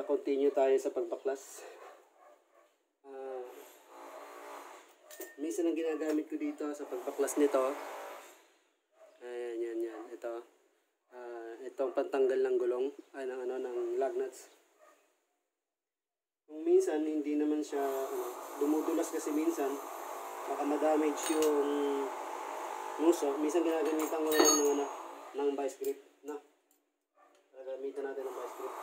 continue tayo sa pagbaklas. Minsan ang ginagamit ko dito sa pagbaklas nito. Ayan, yan. Ito. Itong pantanggal ng gulong. Ng lug nuts. Kung minsan, hindi naman siya, dumudulas kasi minsan. Baka ma-damage yung muso. Minsan ginagamitan ko ng vice grip. Gagamitan natin ng vice grip.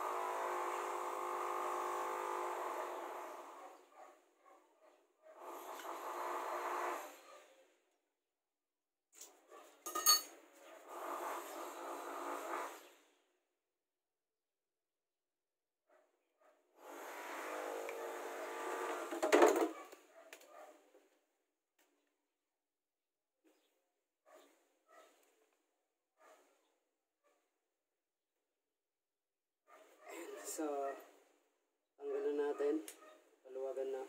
So, tanggalin natin. Paluwagan na.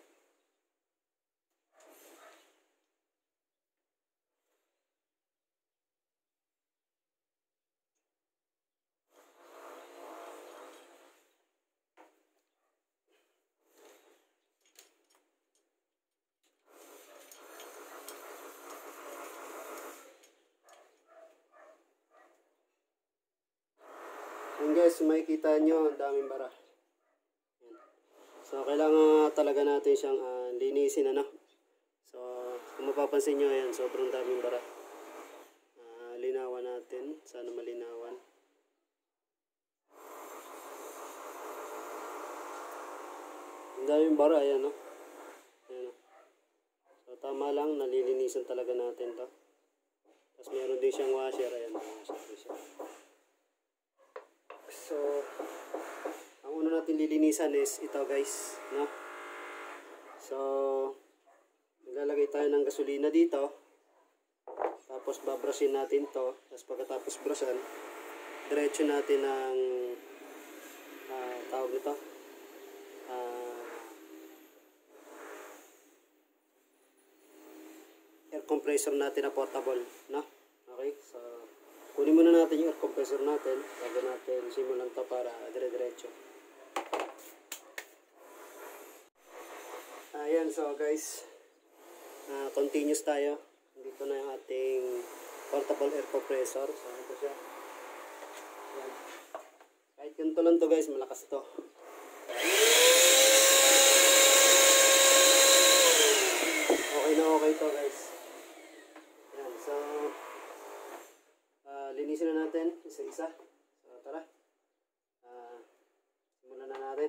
And guys, makikita nyo, ang daming bara. Yan. So, kailangan talaga natin siyang linisin, So, kung mapapansin nyo, yan, sobrang daming bara. Linawan natin. Sana malinawan. Ang daming bara, ayan, Ayan, So, tama lang, nalilinisan talaga natin to. Tapos, meron din siyang washer, ayan, washer din siya. So, ang una natin lilinisan is ito, guys, So, maglalagay tayo ng gasolina dito. Tapos, babrushin natin to. Tapos, pagkatapos brusan, diretso natin ang tawag nito. Air compressor natin na portable, Okay, so kunin muna natin yung air compressor natin bago natin simulan to para dire-diretso. Ayan, so guys, continuous tayo. Dito na yung ating portable air compressor. So ito siya. Ayan. Kahit ganito lang to guys, malakas to. Okay to guys. Ayan, so linisin na natin isa-isa. So tara, simulan na natin.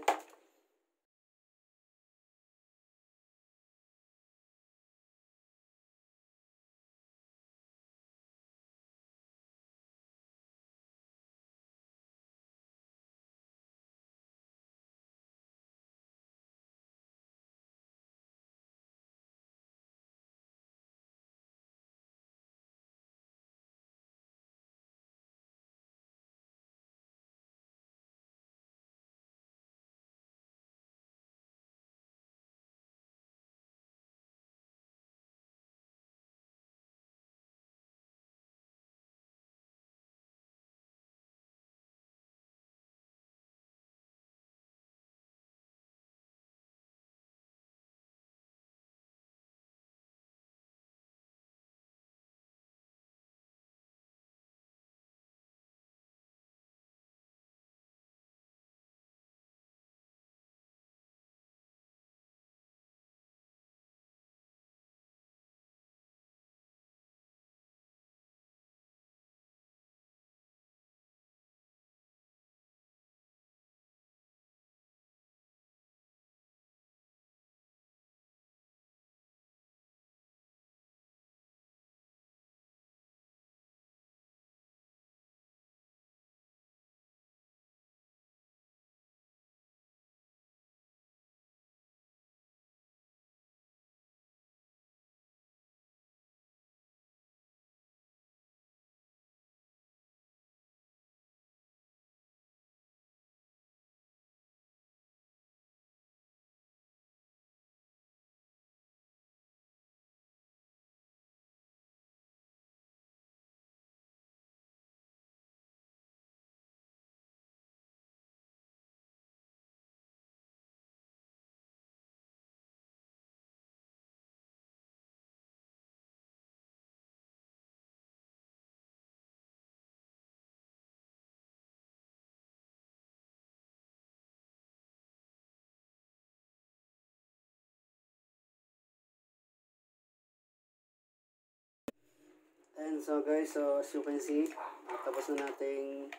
And so guys, so as you can see, tapos na nating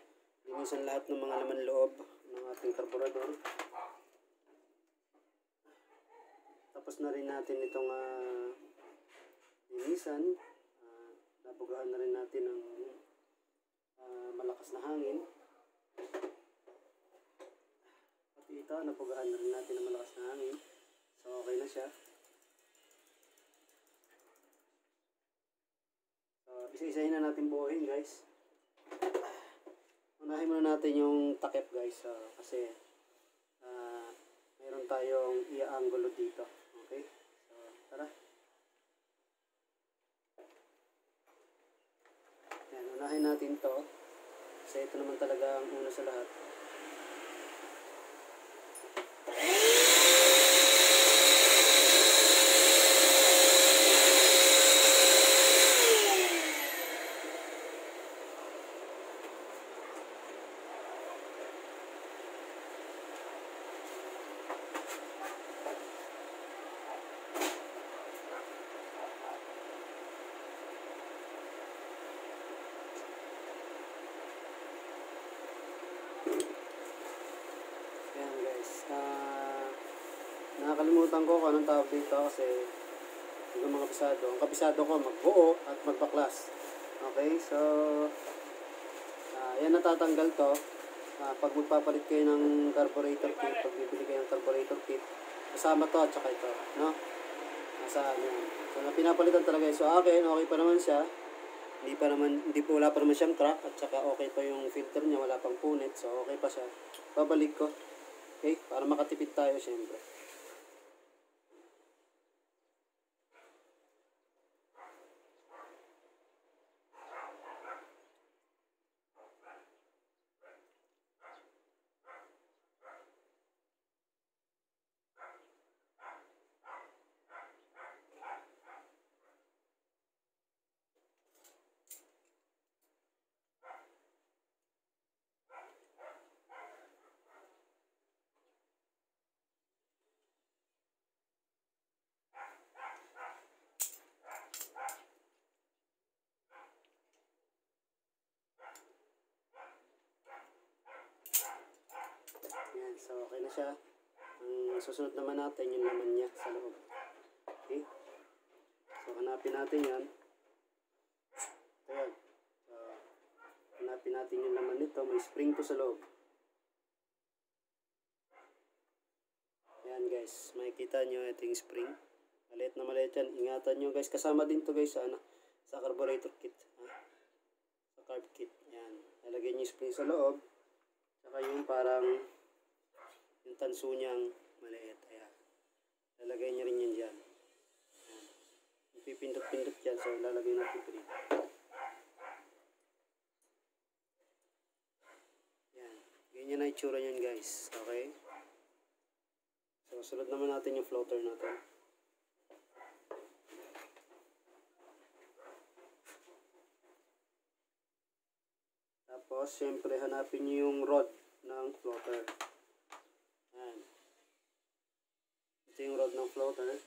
linisan lahat ng mga laman loob ng ating karburador. Tapos na rin natin itong linisan. Nabugahan na rin natin ng malakas na hangin. Pati ito, nabugahan na rin natin ng malakas na hangin. So okay na siya. So isa-isahin na natin buuhin guys. Unahin muna natin yung takip guys. Kasi mayroon tayong i-angulo dito. Okay? So tara. Yan, unahin natin to. Kasi ito naman talaga ang una sa lahat. Nakakalimutan ko kung anong tawag dito kasi hindi ko mga kabisado. Ang kabisado ko magbuo at magpaklas. Okay, so yan natatanggal to. Pag magpapalit kayo ng carburetor kit, pag bibili kayo ng carburetor kit, kasama to at saka ito, no? Nasa ano yan. So pinapalitan talaga yun. So akin, okay pa naman siya. Wala pa naman siyang crack at saka okay pa yung filter niya, wala pang punit. So okay pa siya. Babalik ko. Okay, para makatipid tayo syempre. Yan, so okay na siya. Ang susunod naman natin yung laman niya sa loob. Okay? So hanapin natin yan. Ayan. So hanapin natin yung laman nito. May spring to sa loob. Ayan guys, makikita nyo ito yung spring. Maliit na maliit yan. Ingatan nyo guys. Kasama din to guys sa carburetor kit. Sa carb kit. Ayan. Lalagyan nyo yung spring sa loob. Saka yung parang yung tanso niyang maliit. Ayan. Lalagay niya rin yan dyan. Ayan. Pipindot-pindot yan. So, lalagay natin ito dito. Ayan. Ganyan na itsura yan guys. Okay. So, sunod naman natin yung floater natin. Tapos, syempre, hanapin niyo yung rod ng floater. Ayan. Ito yung rod ng floater.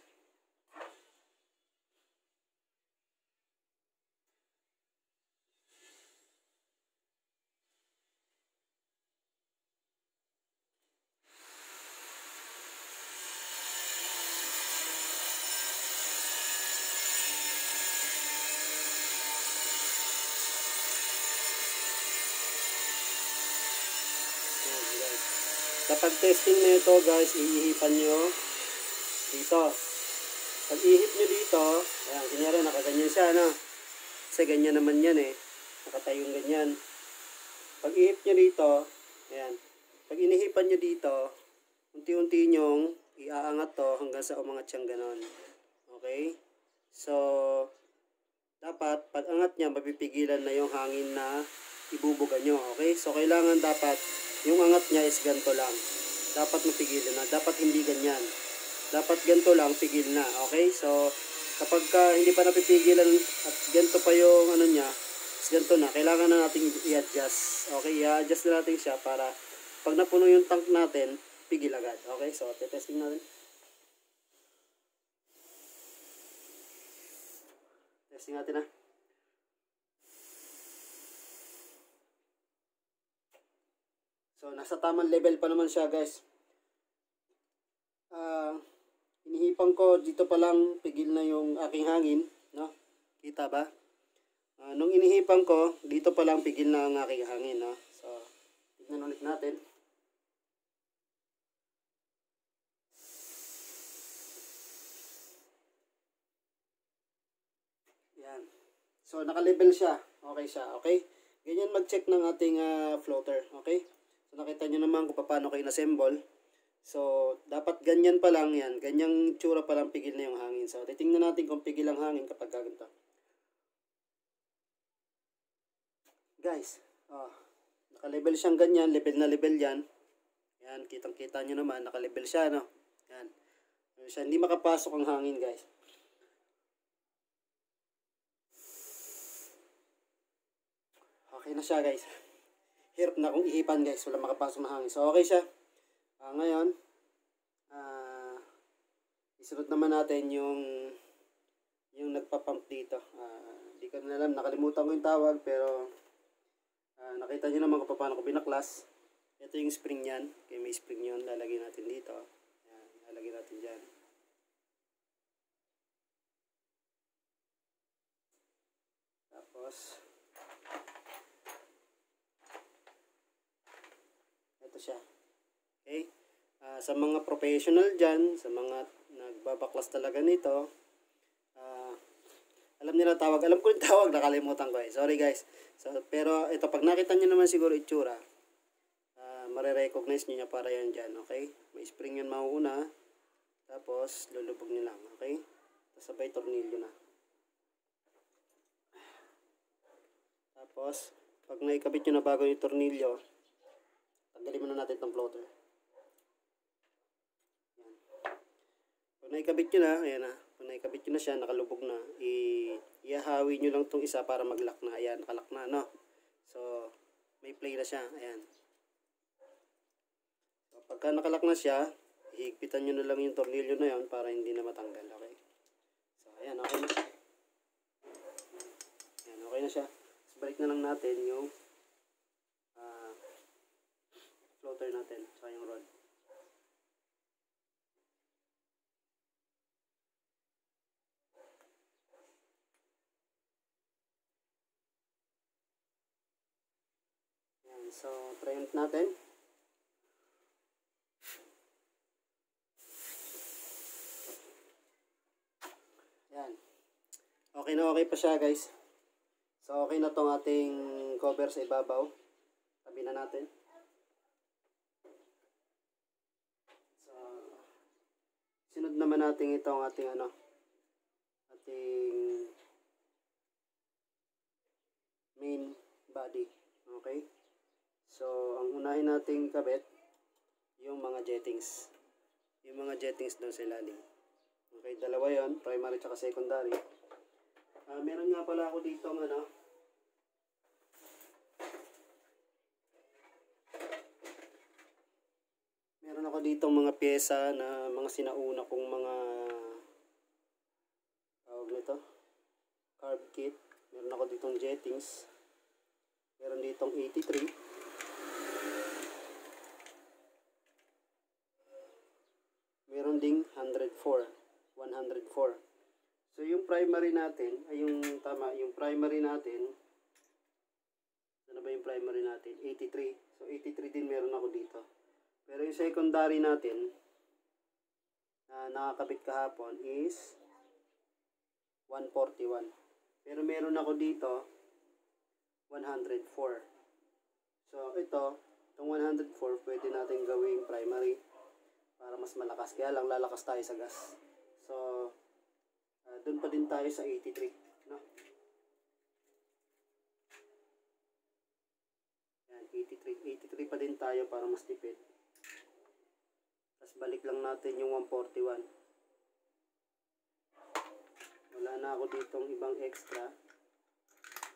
Sa pag-testing nito guys, iihipan nyo dito. Pag ihip nyo dito, ayan, kunyari nakaganyan siya, no? Kasi ganyan naman yan eh. Nakatayong ganyan. Pag ihip nyo dito, ayan. Pag inihipan nyo dito, unti-unti nyong iaangat to hanggang sa umangat siyang ganon. Okay? So, dapat pag angat niya, mapipigilan na yung hangin na ibubuga nyo. Okay? So, kailangan dapat yung angat niya is ganito lang. Dapat mapigilan na. Dapat hindi ganyan. Dapat ganito lang, pigil na. Okay? So, kapag hindi pa napipigilan at ganito pa yung ano niya, is ganito na. Kailangan na natin i-adjust. Okay? I-adjust na natin siya para pag napuno yung tank natin, pigil agad. Okay? So, testing natin. Testing natin nasa tamang level pa naman siya guys. Inihipang ko dito pa lang pigil na yung aking hangin, no? Kita ba? Nung inihipang ko dito pa lang pigil na ang aking hangin, no? So tignan ulit natin. Yan. So naka-level siya. Okay siya, okay? Ganyan mag-check ng ating floater, okay? So nakita nyo naman kung paano kayo in-assemble. So dapat ganyan pa lang yan, ganyang tsura pa lang pigil na yung hangin. So titingnan natin kung pigil ang hangin kapag ganito. Guys, naka-level siyang ganyan, level na level yan. Yan, kitang-kita nyo naman, naka-level siya, no? Yan. Siya, hindi makapasok ang hangin, guys. Okay na siya, guys. Hirap na akong ihipan, guys. Wala makapasok na hangin. So, okay siya. Ngayon, isunod naman natin yung nagpapump dito. Di ko na alam, nakalimutan ko yung tawag, pero nakita nyo naman kung paano ko binaklas. Ito yung spring yan. Okay, may spring yun. Lalagyan natin dito. Yan, lalagyan natin dyan. Tapos, ito siya. Okay? Sa mga professional dyan, sa mga nagbabaklas talaga nito, alam nila tawag. Alam ko yung tawag, nakalimutan ko eh. Sorry guys. So, pero ito, pag nakita nyo naman siguro itsura, marirecognize nyo niya para yan dyan, okay? May spring yan mauuna, tapos lulubog nyo lang, okay? Tapos sabay tornilyo na. Tapos, pag naikabit nyo na bago yung tornilyo, tanggalin muna natin itong floater. Yan. Pag naikabit nyo na, ayan na. Pag naikabit nyo na siya, nakalubog na, ihahawi nyo lang itong isa para mag-lock na. Ayan, nakalak na, no? So, may play na siya. Ayan. So, pagka nakalak na siya, hihigpitan nyo na lang yung tornilyo na yon para hindi na matanggal, okay? So, ayan, okay na siya. Ayan, okay na siya. So, balik na lang natin yung floater natin, saka yung rod. Ayan, so, try natin. Ayan. Okay na okay pa siya guys. So okay na tong ating cover sa ibabaw. Tabi na natin. So sunod naman natin itong ating ating main body. Okay? So ang unahin nating kabit yung mga jettings. Yung mga jettings doon sa ilalim. Okay, dalawa yon, primary at secondary. Meron nga pala ako dito meron ako dito mga pyesa na mga sinauna kong mga tawag nito, carb kit. Meron ako ditong jettings. Meron ditong 83. Meron ding 104. So yung primary natin ay yung primary natin. Ano ba yung primary natin? 83. So 83 din meron ako dito. Pero yung secondary natin na nakakabit kahapon is 141. Pero meron ako dito 104. So ito, itong 104 pwede natin gawing primary para mas malakas. Kaya lang lalakas tayo sa gas. So doon pa din tayo sa 83, no? Yan, 83 pa din tayo para mas tipid. Tapos balik lang natin yung 141. Wala na ako ditong ibang extra.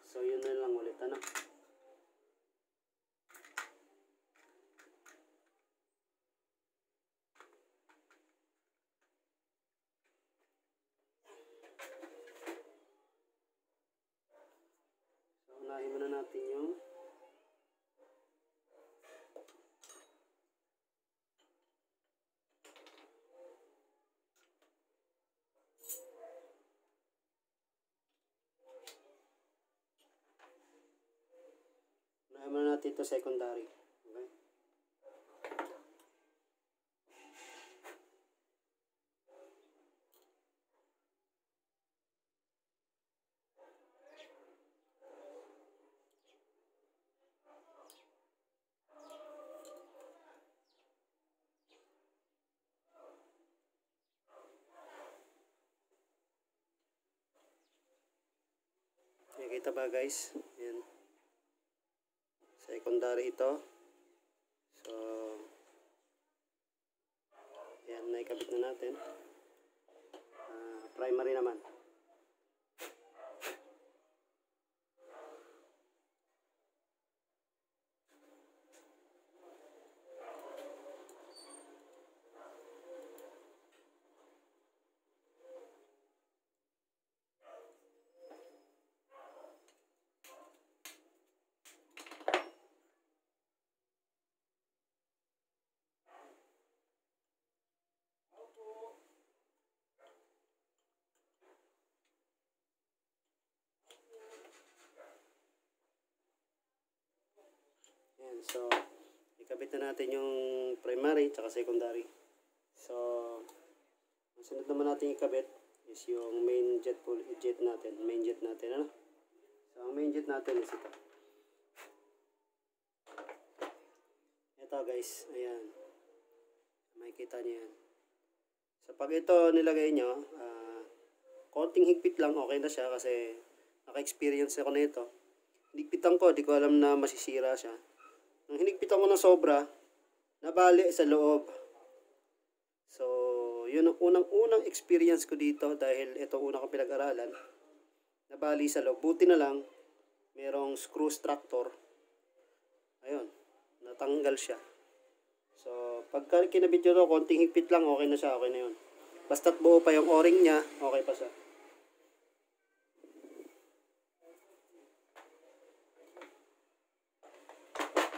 So yun na lang ulit, ano? Unahin muna natin yung Kaya muna natin ito secondary. Okay? Nakikita ba guys? Yan. Secondary ito. So, yan, naikabit na natin. Primary naman. Yan, so ikabit na natin yung primary tsaka secondary. So, ang sunod naman natin ikabit is yung main jet natin. Ano? So, ang main jet natin is ito. Ito guys, ayan. Makikita nyo yan. So, pag ito nilagay nyo, konting higpit lang, okay na siya kasi naka-experience ako na ito. Hinigpitan ko, di ko alam na masisira siya. Nung hinigpitan ko ng sobra, nabali sa loob. So, yun ang unang experience ko dito dahil ito una ko pinag-aralan. Nabali sa loob. Buti na lang, merong screw tractor. Ayun, natanggal siya. So, pagka kinabit nyo ito, konting higpit lang, okay na siya, okay na yun. Basta't buo pa yung o-ring niya, okay pa siya.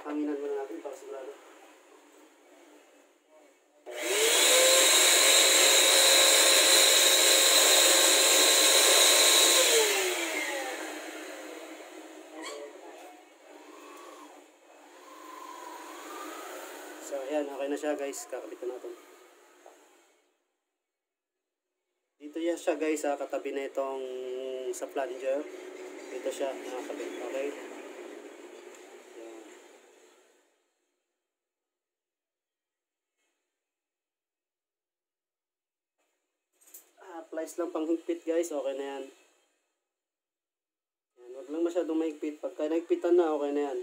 Hanginan muna natin para sigurado. So, ayan, okay na siya guys. Kakabitan natin. Dito yan siya guys, katabi na itong sa flanger. Dito siya nakakabit. Okay? Applies lang pang higpit guys, okay na yan. Yan, wag lang masyadong mahigpit. Pagka nahigpitan na, okay na yan.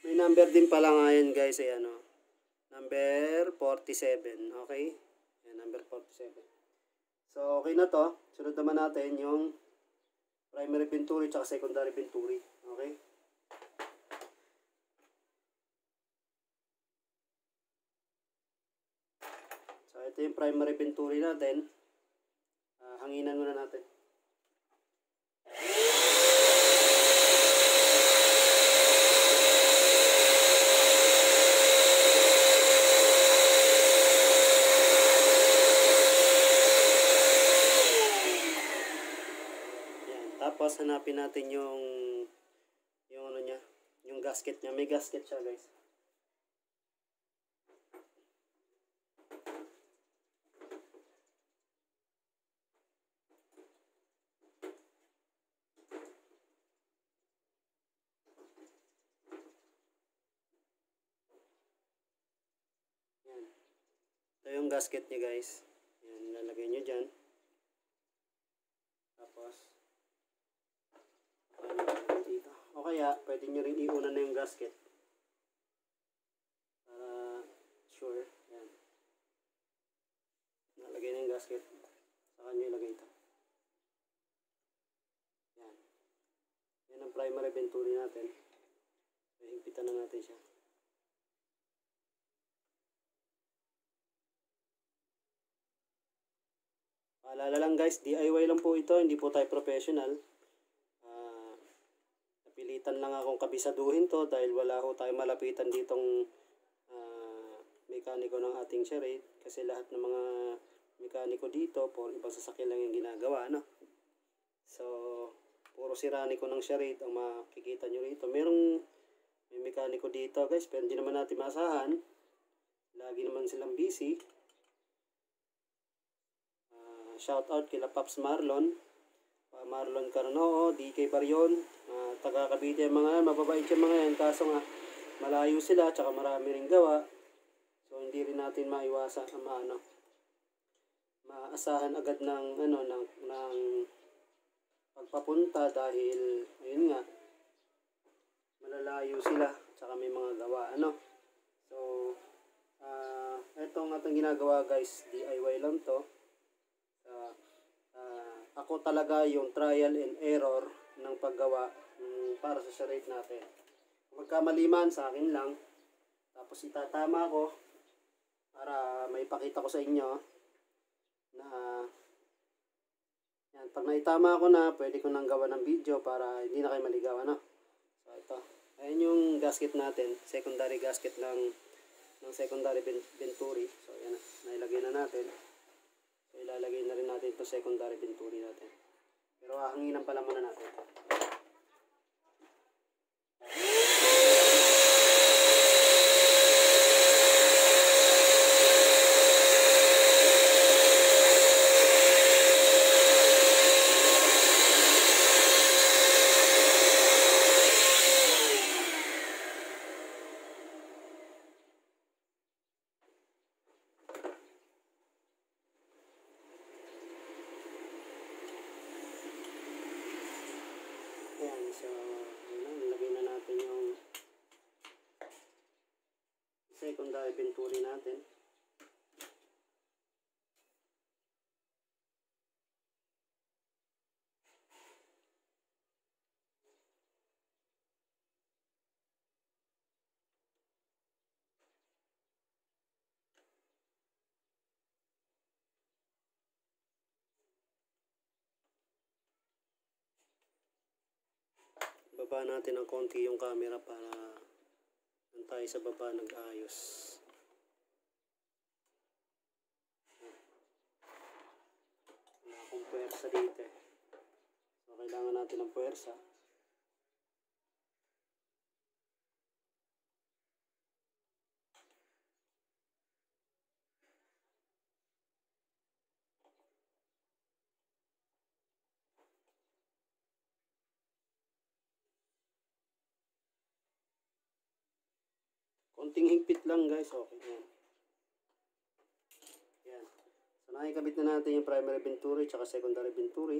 May number din pala ngayon guys, ay ano, number 47, okay? Yan, number 47. So, okay na to. Sunod naman natin yung primary venturi at secondary venturi, okay? So, ito yung primary venturi natin. Hanginan muna natin. Tapos hanapin natin yung ano niya, yung gasket niya. May gasket siya, guys. Yan. Ito yung gasket niya, guys. Yan, nilalagay niyo diyan. Tapos dito. O kaya, pwede nyo rin iuna na yung gasket. Para sure. Yan. Nalagay na yung gasket. Saka nyo ilagay ito. Yan. Yan ang primary venturi natin. Higpitan na natin siya. Paalala lang guys, DIY lang po ito. Hindi po tayo professional. Napilitan lang akong kabisaduhin to dahil wala ho tayo malapitan ditong mekaniko ng ating charade. Kasi lahat ng mga mekaniko dito, for ibang sasakyan lang yung ginagawa, no? So, puro siraniko ng charade ang makikita nyo rito. May mekaniko dito guys, pero hindi naman natin maasahan. Lagi naman silang busy. Shout out kila Paps Marlon, Marlon Carnoo, DK Baryon, taga Cavite yung mga yan, mababait yung mga yan, kaso nga malayo sila, tsaka marami ring gawa. So hindi rin natin maiwasan maasahan agad ng pagpapunta dahil ayun nga malalayo sila, tsaka may mga gawa So etong atong ginagawa guys, DIY lang to. Ako talaga yung trial and error ng paggawa para sa charade natin. Magkamali man sa akin lang, tapos itatama ko para maipakita ko sa inyo na yan, pag naitama ko na, pwede ko nang gawa ng video para hindi na kayo maligaw. So ito, ayan yung gasket natin, secondary gasket ng secondary venturi. So yan, nailagay na natin. So ilalagay na rin natin ito secondary venturi natin. Pero hanginan pala muna natin. Ayan, so nilagay na natin yung secondary venturi natin. Baba natin ng konti yung camera para nang tayo sa baba nag-ayos. Wala akong puwersa dito eh. So kailangan natin ng puwersa. Konting higpit lang guys, okay yan. Yan. So nakikabit na natin yung primary venturi tsaka secondary venturi.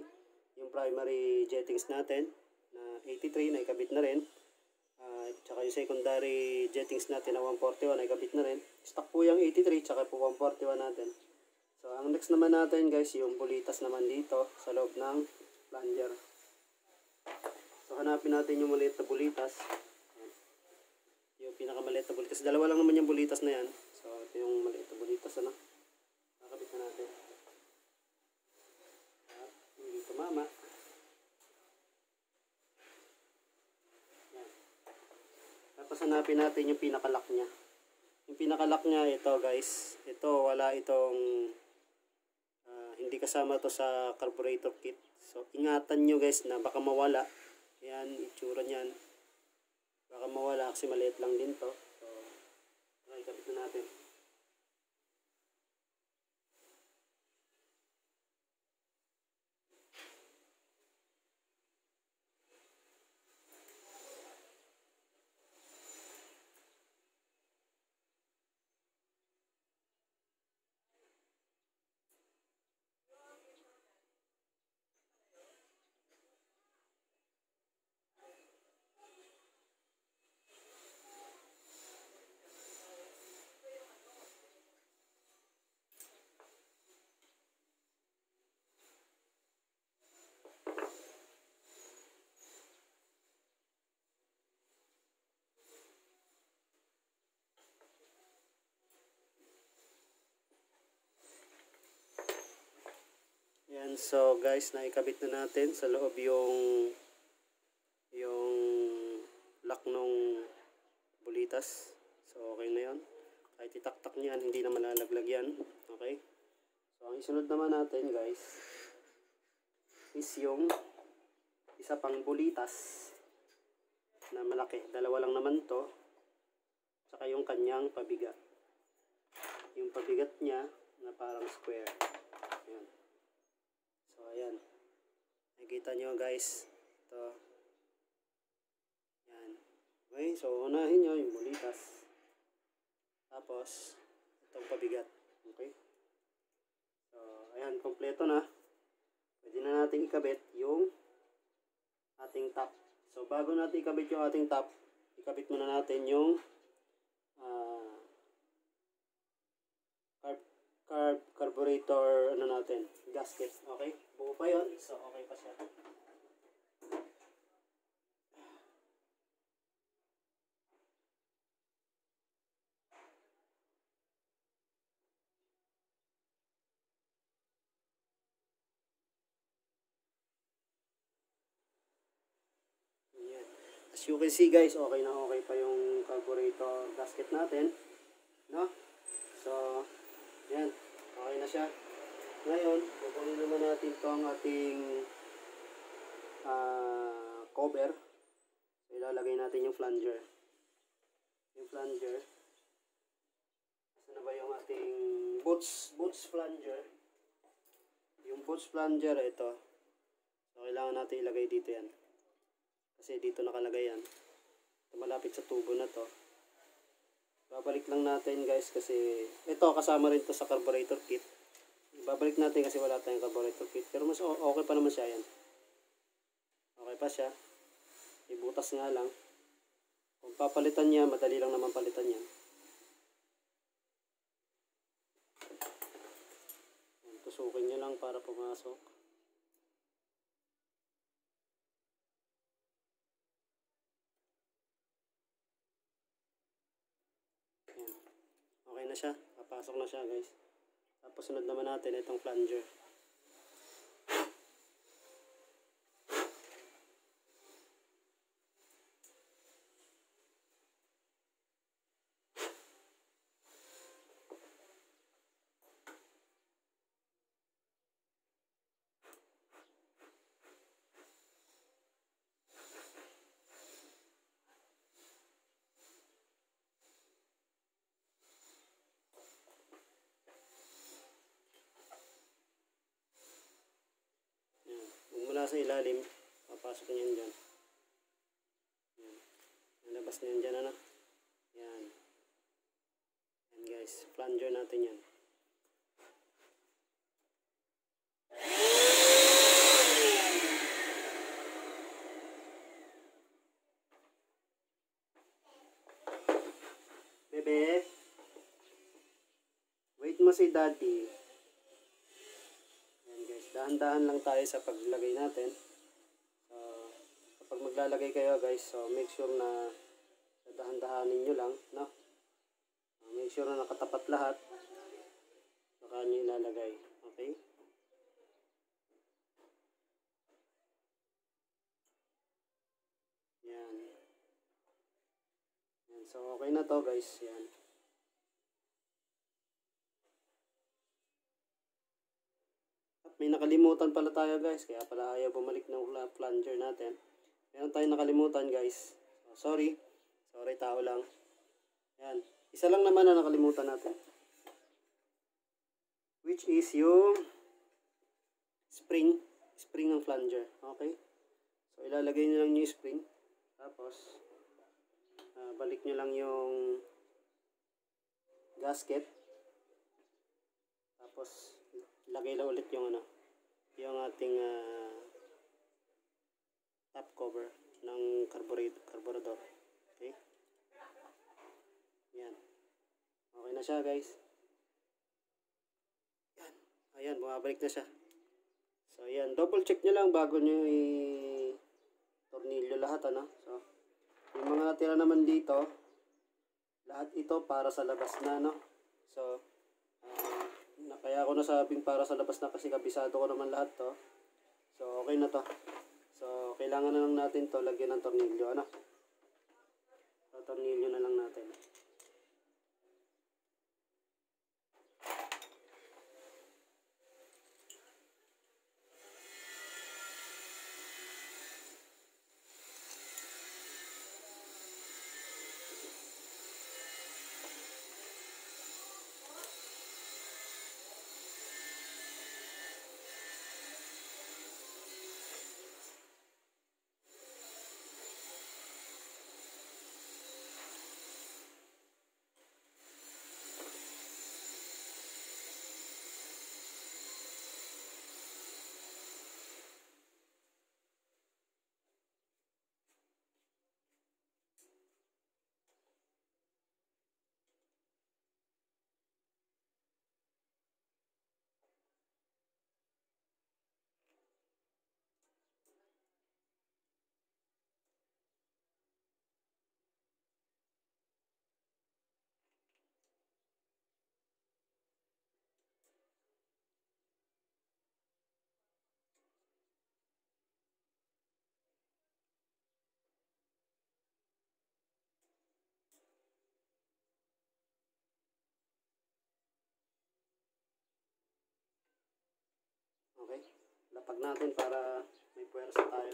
Yung primary jettings natin na 83 na ikabit na rin. Tsaka yung secondary jettings natin na 141 na ikabit na rin. Stock po yung 83 tsaka po 141 natin. So ang next naman natin guys, yung bulitas naman dito sa loob ng plunger. So hanapin natin yung maliit na bulitas. Yung pinakamaliit na bulitas. Dalawa lang naman yung bulitas na yan. So ito yung maliit na bulitas. Nakakabit na natin. At hindi tumama. Yan. Tapos hanapin natin yung pinakalock nya. Yung pinakalock nya ito guys. Ito wala itong hindi kasama to sa carburetor kit. So ingatan nyo guys na baka mawala. Yan, itsura nyan. Baka mawala kasi maliit lang din to. So, ikabit na natin. Yan, so guys, naikabit na natin sa loob yung lock nung bulitas. So okay na yan. Kahit itaktak niyan, hindi na malalaglag yan. Okay? So ang isunod naman natin guys is yung isa pang bulitas na malaki. Dalawa lang naman to. Saka yung kanyang pabigat. Yung pabigat niya na parang square. Ayan. So ayan. Nakikita nyo guys. Ito. Ayan. Okay. So unahin nyo yung bulitas. Tapos itong pabigat. Okay. So ayan. Kompleto na. Pwede na natin ikabit yung ating top. So bago natin ikabit yung ating top, ikabit muna natin yung carburetor ano natin, gasket. Okay? Buo pa yun. So okay pa siya. Ayan. As you can see guys, okay na okay pa yung carburetor gasket natin. No? So, yan. Okay na siya. Ngayon, kukunin naman natin itong ating cover. So, ilalagay natin yung flanger. Yung flanger. Saan na ba yung ating boots flanger? Yung boots flanger, ito. So, kailangan natin ilagay dito yan. Kasi dito nakalagay yan. So, malapit sa tubo na to. Babalik lang natin guys kasi ito kasama rin to sa carburetor kit. Babalik natin kasi wala tayong carburetor kit. Pero mas okay pa naman siya yan. Okay pa siya. Ibutas nga lang. Kung papalitan niya, madali lang naman palitan niya. Tusukin niya lang para pumasok. Okay na siya. Papasok na siya guys. Tapos sunod naman natin itong flanger. Mula sa ilalim, papasok niyan dyan. Yan. Nalabas niyan dyan, ano? Yan. Yan guys, flanger natin yan. Bebe, wait mo si daddy. Dahan-dahan lang tayo sa paglagay natin. So, kapag maglalagay kayo guys, so make sure na dahan-dahanin nyo lang, no? Make sure na nakatapat lahat. Saka nyo ilalagay. Okay? Yan. Yan. So, okay na to guys. Yan. May nakalimutan pala tayo guys, kaya pala ayaw bumalik ng flanger natin. Meron tayong nakalimutan guys. So, sorry tao lang. Yan. Isa lang naman na nakalimutan natin. Which is yung spring ng flanger. Okay? So ilalagay nyo lang yung spring. Tapos balik nyo lang yung gasket. Tapos lagay lang ulit yung yung ating top cover ng carburetor. Okay? Yan. Okay na siya guys. Yan. Ayan, bumabalik na siya. So ayan, double check nyo lang bago nyo i-tornilyo lahat, ano? So, yung mga natira naman dito, lahat ito para sa labas na, no? So, kaya ako nasabing para sa labas na kasi kabisado ko naman lahat to. So, okay na to. So, kailangan na lang natin to lagyan ng tornilyo, ano? So, tornilyo na lang natin. Itatag natin para may puwersa tayo.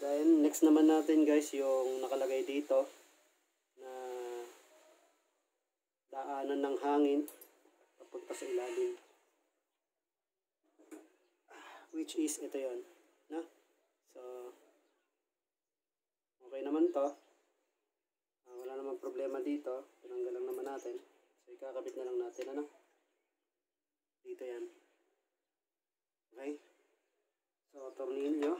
Then next naman natin guys yung nakalagay dito na daanan ng hangin papunta sa ilalim, which is ito yon, no? So okay naman to, wala namang problema dito, tinanggal lang naman natin. So ikakabit na lang natin, ano, dito yan. Okay, so tornilyo.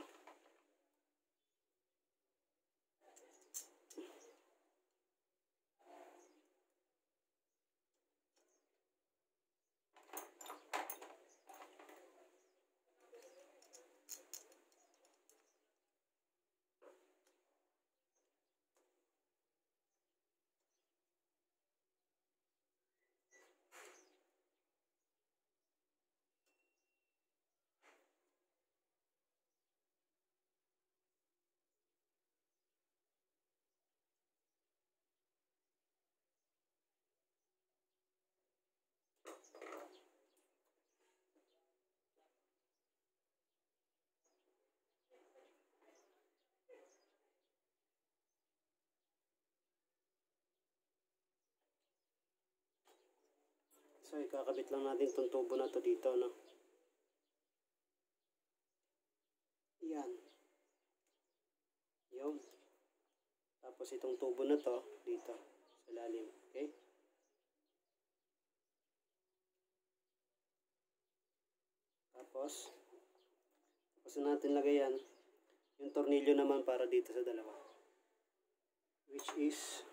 So ikakabit lang natin itong tubo na to dito, no? Yan. Yung. Tapos itong tubo na to dito sa lalim. Okay? Tapos natin lagay yan. Yung tornilyo naman para dito sa dalawa. Which is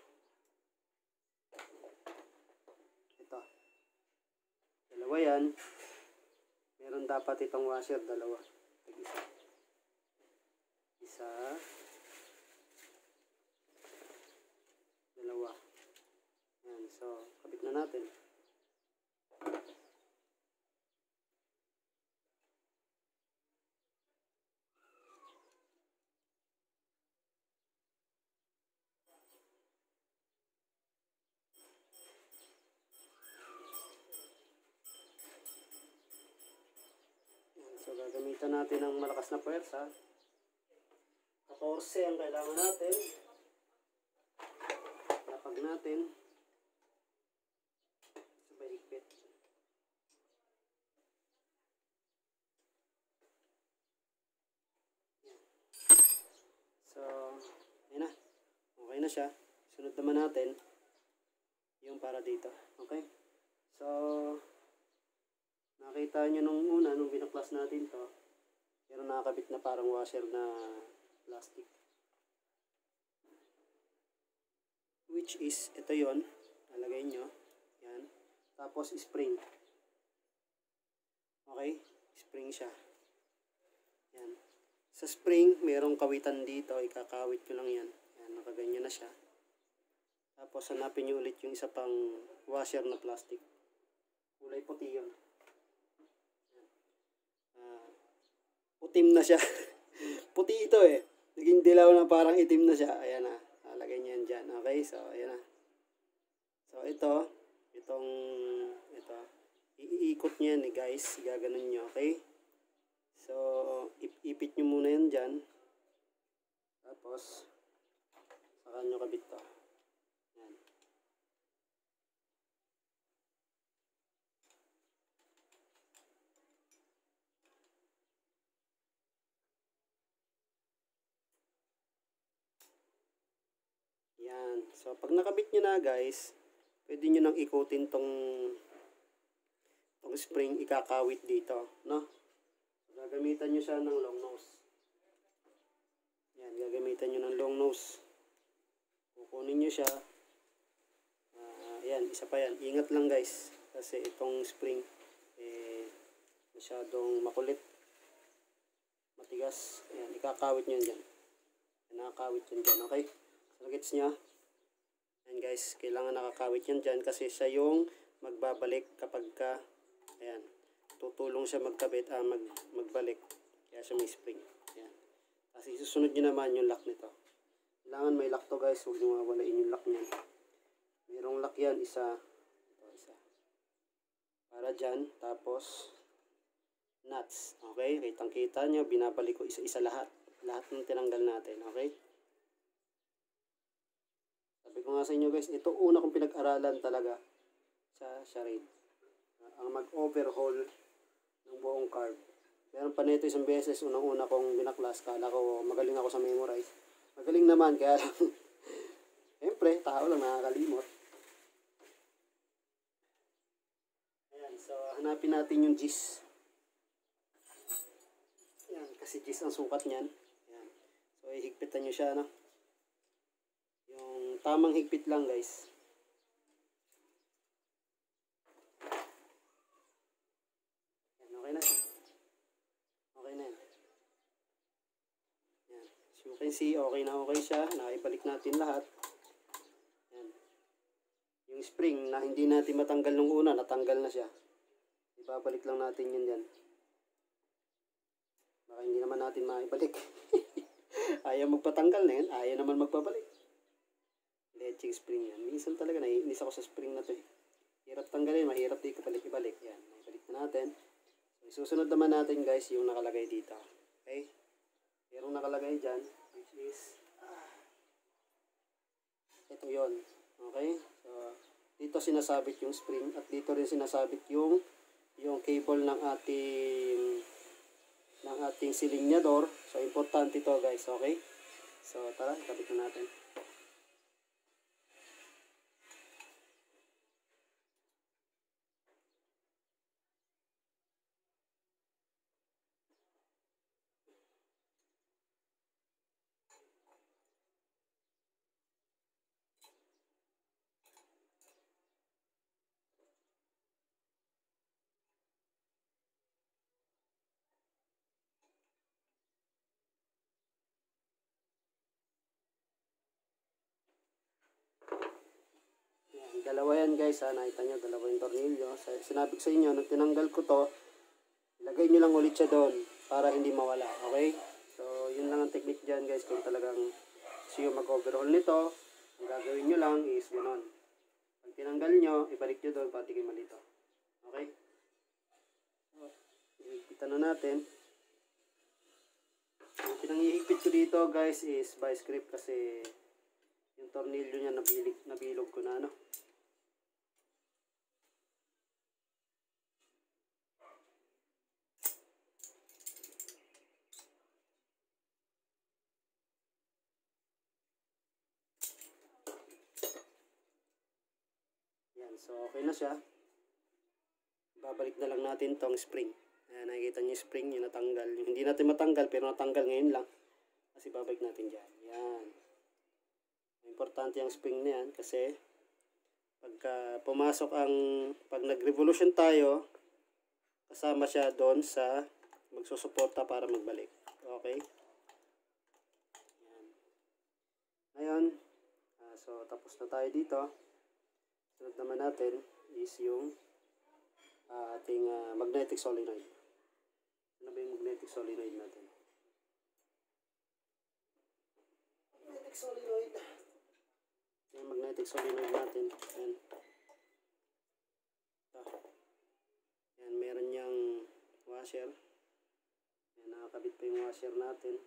ito. Dalawa yan. Meron dapat itong washer, dalawa. Isa. Isa. Dalawa. Yan. So, kabit na natin. So, gagamitan natin ng malakas na puwersa. 14 ang kailangan natin. Lapag natin. Sabay higpit. So, ayun na. Okay na siya. Sunod naman natin yung para dito. Okay? So, nakita nyo nung una, nung binaklas natin to, meron nakakabit na parang washer na plastic. Which is, ito yon, nalagay nyo. Yan. Tapos spring. Okay? Spring siya. Yan. Sa spring, merong kawitan dito. Ikakawit nyo lang yan. Yan, nakaganyan na siya. Tapos hanapin nyo ulit yung isa pang washer na plastic. Kulay puti yun. Putim na siya. Puti ito eh. Naging dilaw na parang itim na siya. Ayan na. Nalagay niya yan dyan. Okay, so ayan na. So ito. Ito. Iikot niya yan eh guys. Gaganon nyo. Okay. So ipit nyo muna yan dyan. Tapos saka nyo kabit to. Ayan. Yan. So, pag nakabit nyo na guys, pwede nyo nang ikutin tong spring, ikakawit dito. No? So, gagamitan nyo siya ng long nose. Yan. Gagamitan nyo ng long nose. Kukunin nyo siya. Yan. Isa pa yan. Ingat lang guys. Kasi itong spring, masyadong makulit. Matigas. Yan. Ikakawit nyo dyan. Nakakawit yun dyan. Okay? So, gets nyo? And guys, kailangan nakakawit yan dyan kasi siya yung magbabalik kapag ka, ayan, tutulong siya magbalik. Kaya siya may spring. Ayan. Tapos isusunod nyo naman yung lock nito. Kailangan may lock to guys, huwag nyo mawalain yung lock niyan. Merong lock yan, isa. Ito, isa. Para dyan, tapos nuts. Okay, kitang-kita nyo, binabalik ko isa-isa lahat. Lahat ng tinanggal natin, okay? Sabi ko nga sa inyo guys, ito una kong pinag-aralan talaga sa charade. Ang mag-overhaul ng buong card. Meron pa nito isang beses, unang-una kong binaklas, kala ko magaling ako sa memorize. Magaling naman, kaya lang, siyempre, tao lang nakakalimot. Ayan, so hanapin natin yung G's. Ayan, kasi G's ang sukat niyan. Ayan. So, ihigpitan nyo siya, no? Yung tamang higpit lang, guys. Ayan, okay na siya. Okay na yan. Ayan. So, you can see, okay na okay siya. Nakibalik natin lahat. Ayan. Yung spring na hindi natin matanggal nung una, natanggal na siya. Ibabalik lang natin yun dyan. Baka hindi naman natin maibalik. Ayaw magpatanggal na yan. Ayaw naman magpabalik. Leching spring yan. Minsan talaga naiinis ako sa spring na to eh. Hirap tanggalin, mahirap di kabalik-ibalik. Yan, maibalik na natin. So, isusunod naman natin guys yung nakalagay dito. Okay? Merong nakalagay dyan, which is, ito yon. Okay? So, dito sinasabit yung spring at dito rin sinasabit yung cable ng ating silinyador. So, importante ito guys. Okay? So, tara, ikabit na natin. Dalawa yan guys ha, nakita nyo, dalawa yung tornilyo. Sinabi ko sa inyo, nung tinanggal ko to, ilagay nyo lang ulit siya doon para hindi mawala, okay? So, yun lang ang technique dyan guys, kung talagang gusto yung mag-overhaul nito, ang gagawin nyo lang is gano'n. Pag tinanggal nyo, ibalik nyo doon para tigil malito. Okay? So, hihigpitan na natin. Yung pinanghihigpit ko dito guys is vice grip kasi yung tornilyo niya nabilog ko na ano. So, okay na siya. Babalik na lang natin tong spring. Ayan, nakikita niyo yung spring, yung natanggal. Yung hindi natin matanggal, pero natanggal ngayon lang. Kasi babalik natin dyan. Yan. Importante yung spring na yan kasi pagka pumasok pag nag-revolution tayo, kasama siya doon sa magsusuporta para magbalik. Okay? Yan. Ngayon, so tapos na tayo dito. Sunod naman natin is yung ating magnetic solenoid. Ano ba yung magnetic solenoid natin? Magnetic solenoid. Yung magnetic solenoid natin. Ayan. Ayan, meron niyang washer. Ayan, nakakabit pa yung washer natin.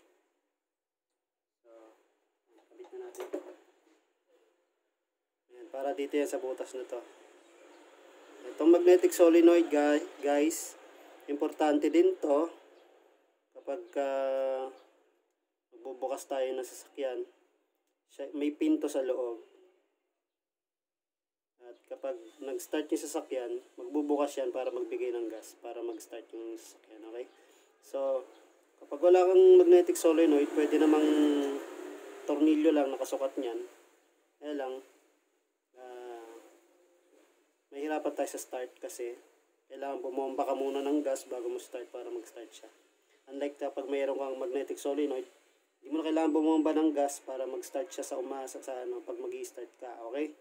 So, kabit na natin. Ayan, para dito yan sa butas na to. Itong magnetic solenoid guys, importante din to kapag magbubukas tayo ng sasakyan. May pinto sa loob. At kapag nag-start yung sasakyan, magbubukas yan para magbigay ng gas, para mag-start yung sasakyan. Okay? So, kapag wala kang magnetic solenoid, pwede namang tornilyo lang nakasukat niyan. Kaya lang, mahirapan tayo sa start kasi kailangan bumomba ka muna ng gas bago mo start para mag-start siya. Unlike kapag mayroon kang magnetic solenoid, hindi mo na kailangan bumomba ng gas para mag-start siya sa pag mag-i-start ka. Okay?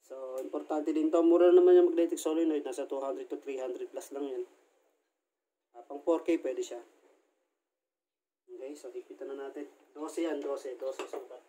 So, importante din to. Mura naman yung magnetic solenoid. Nasa 200 to 300 plus lang yan. Pang 4K pwede siya. Okay, so higpitan na natin. 12 yan, 12 sukat.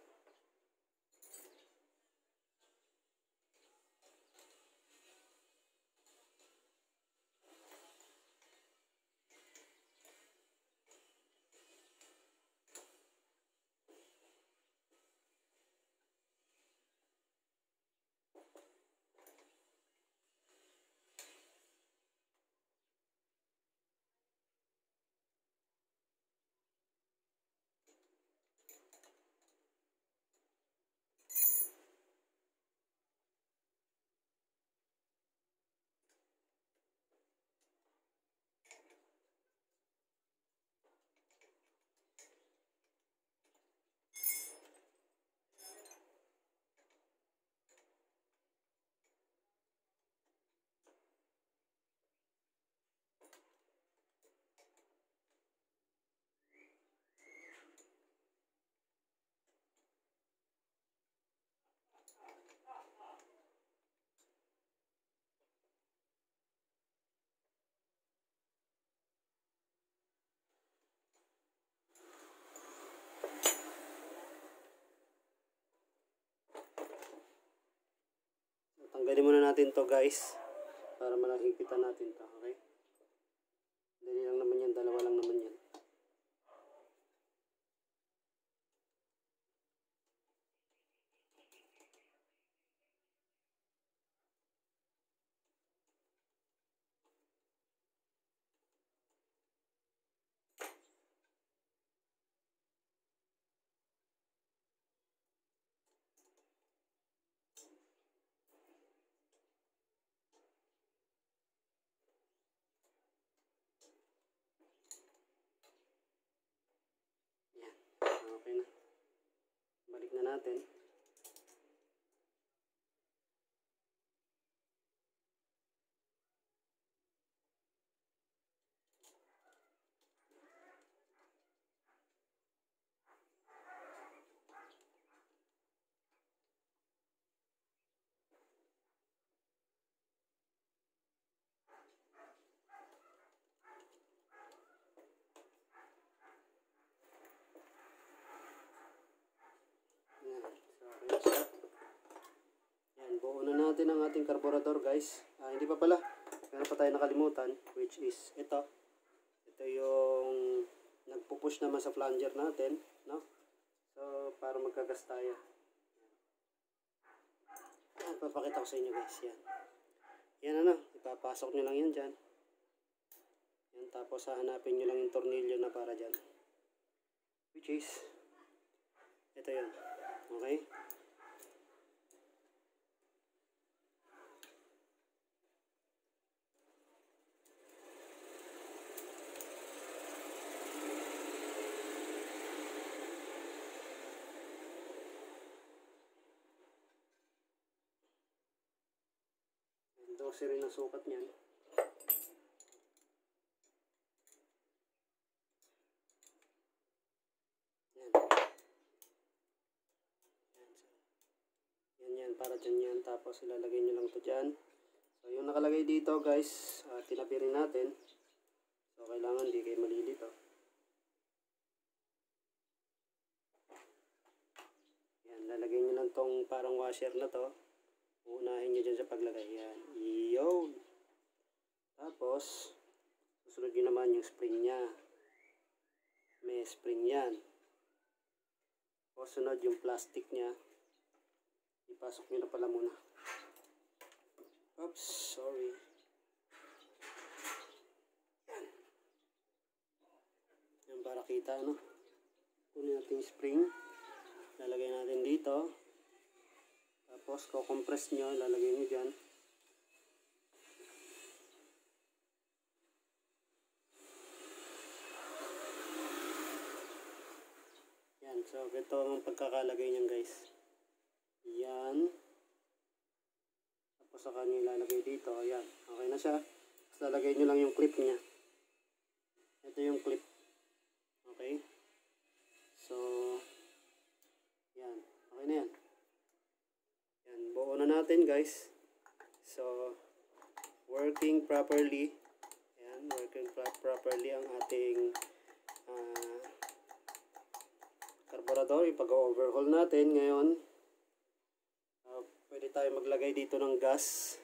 Tanggalin muna natin to guys. Para malahigpitan natin to. Okay? Dali lang naman yan. Dalawa lang naman yan. Okay na. Balik na natin. Buo na natin ang ating carburetor guys. Hindi pa pala. Meron pa tayo nakalimutan, which is ito. Ito yung nagpupush naman sa flanger natin, no? So, para magkagas tayo. Papakita ko sa inyo guys, yan. Yan ano, ipapasok nyo lang yan dyan. Yan, tapos hahanapin nyo lang yung tornilyo na para dyan. Which is, ito yan. Okay? Dose rin ang sukat niyan. Yan. Yan, para dyan yan. Tapos ilalagay nyo lang ito dyan. So yung nakalagay dito guys, tinapi rin natin. So kailangan di kayo malilito. Yan, lalagay nyo lang tong parang washer na to. Uunahin nyo dyan sa paglagay. Yan. Yun. Tapos, susunod nyo naman yung spring nya. May spring yan. Tapos sunod yung plastic nya. Ipasok nyo na pala muna. Oops, sorry. Yan. Yan para kita, ano. Kunin natin yung spring. Lalagay natin dito. Tapos, compress nyo, lalagay nyo dyan. Yan, so ito ang pagkakalagay nyan guys. Yan. Tapos saka nyo ilalagay dito. Yan, okay na siya. Tapos lalagay nyo lang yung clip nya. Ito yung clip. Okay. So, yan. Okay na yan. Yan, buo na natin guys. So, working properly. Yan, working properly ang ating carburetor. Ipag-overhaul natin ngayon. Pwede tayo maglagay dito ng gas.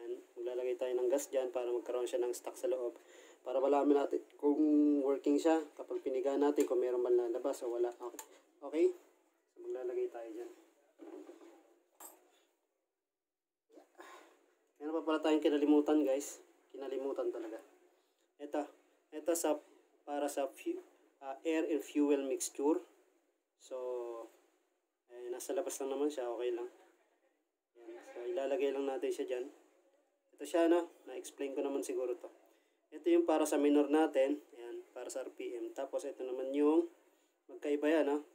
Yan, maglalagay tayo ng gas dyan para magkaroon siya ng stock sa loob. Para malaman natin kung working siya. Kapag piniga natin kung meron man lalabas o wala. Okay? So, maglalagay tayo dyan. Meron pa pala tayong kinalimutan guys. Kinalimutan talaga. Ito para sa air and fuel mixture. So, nasa labas lang naman siya. Okay lang. Yan. So, ilalagay lang natin siya dyan. Ito siya, na-explain ko naman siguro to. Ito yung para sa minor natin. Yan, para sa RPM. Tapos, ito naman yung magkaiba yan,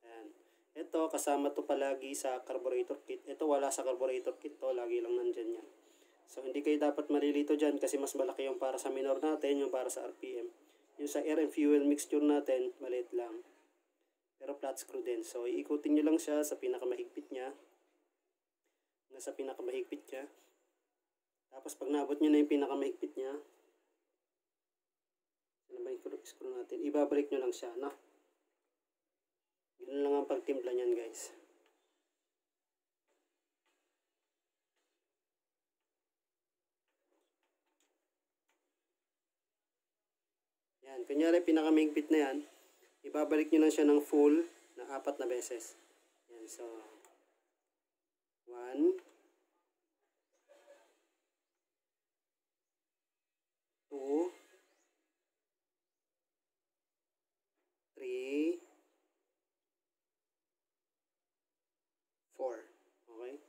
Yan. Ito, kasama to palagi sa carburetor kit. Ito, wala sa carburetor kit to. Lagi lang nandyan yan. So, hindi kayo dapat malilito dyan kasi mas malaki yung para sa minor natin, yung para sa RPM. Yung sa air and fuel mixture natin, maliit lang. Pero flat screw din. So, iikutin nyo lang siya sa pinakamahigpit niya. Nasa pinakamahigpit niya. Tapos, pag naabot nyo na yung pinakamahigpit niya, ano ba yung screw natin? Ibabalik nyo lang siya, Ganun lang ang pagtimpla niyan, guys. Yan. Kunyari, pinakamahigpit na yan. Ibabalik nyo lang siya ng full na 4 na beses. Yan. So, 1, 2, 3, 4. Okay?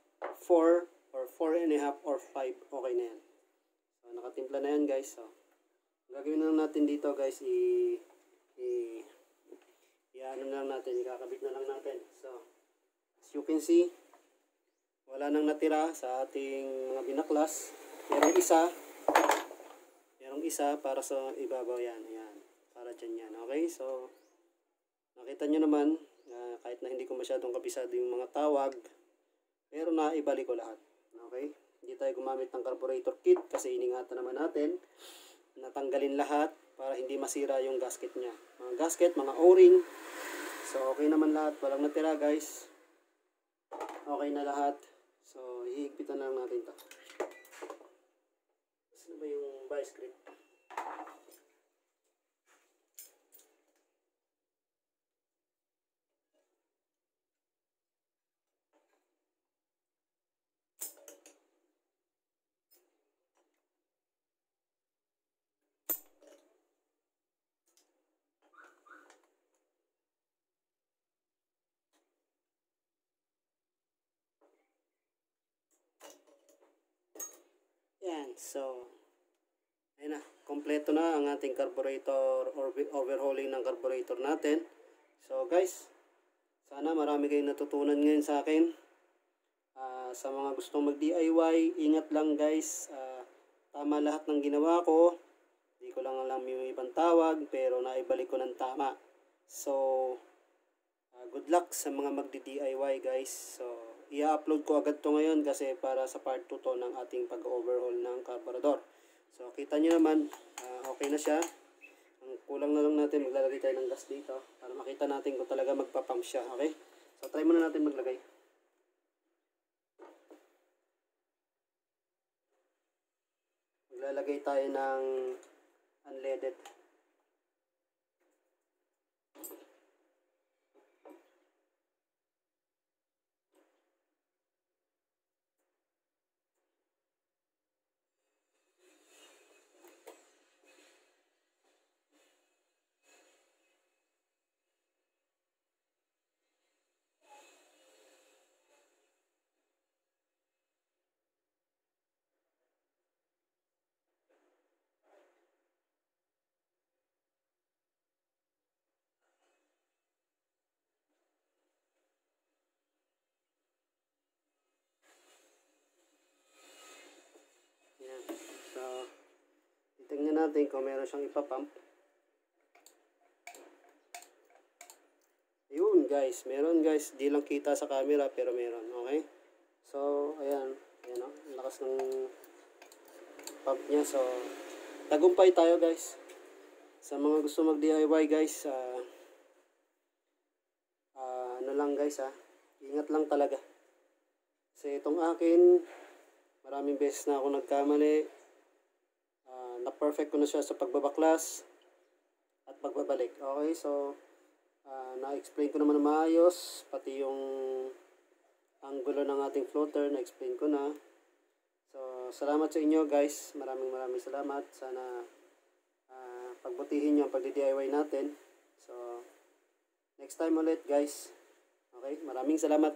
4 or 4.5 or 5. Okay na yan. So, nakatimpla na yan guys. So, gagawin na natin dito guys, ano na lang natin, ikakabit na lang natin. So, as you can see, wala nang natira sa ating mga binaklas. Merong isa para sa ibabaw yan. Ayan, para dyan yan. Okay, so, nakita nyo naman, kahit na hindi ko masyadong kabisado yung mga tawag, pero naibalik ko lahat. Okay, hindi tayo gumamit ng carburetor kit kasi iningatan naman natin natanggalin lahat para hindi masira yung gasket niya. Mga gasket, mga o-ring. So, okay naman lahat. Walang natira, guys. Okay na lahat. So, hihigpitan na lang natin ito. Saan ba yung vice grip? Yan, so, ayun na, kompleto na ang ating carburetor or overhauling ng carburetor natin. So guys, sana marami kayong natutunan ngayon sa akin. Sa mga gustong mag-DIY, ingat lang guys. Tama lahat ng ginawa ko. Hindi ko lang alam yung ibang tawag, pero naibalik ko ng tama. So, good luck sa mga magdi-DIY guys. So, i-upload ko agad to ngayon kasi para sa part 2 to ng ating pag-overhaul ng carburetor. So, kita nyo naman, okay na siya. Ang kulang na lang natin, maglalagay tayo ng gas dito para makita natin kung talaga magpa-pump siya. Okay? So, try muna natin maglagay. Maglalagay tayo ng unleaded. Yan. So, tingnan natin kung meron siyang ipapump. Ayun guys, meron guys. Di lang kita sa camera pero meron. Okay? So, ayan. Ayan o. Ang lakas ng pump niya. So, tagumpay tayo guys. Sa mga gusto mag DIY guys, ano lang guys ingat lang talaga. Kasi itong akin, maraming beses na ako nagkamali. Na-perfect ko na siya sa pagbabaklas at pagbabalik. Okay, so na-explain ko naman na maayos, pati yung angulo ng ating floater, na-explain ko na. So, salamat sa inyo guys. Maraming salamat. Sana pagbutihin nyo ang pagdi-DIY natin. So, next time ulit guys. Okay, maraming salamat.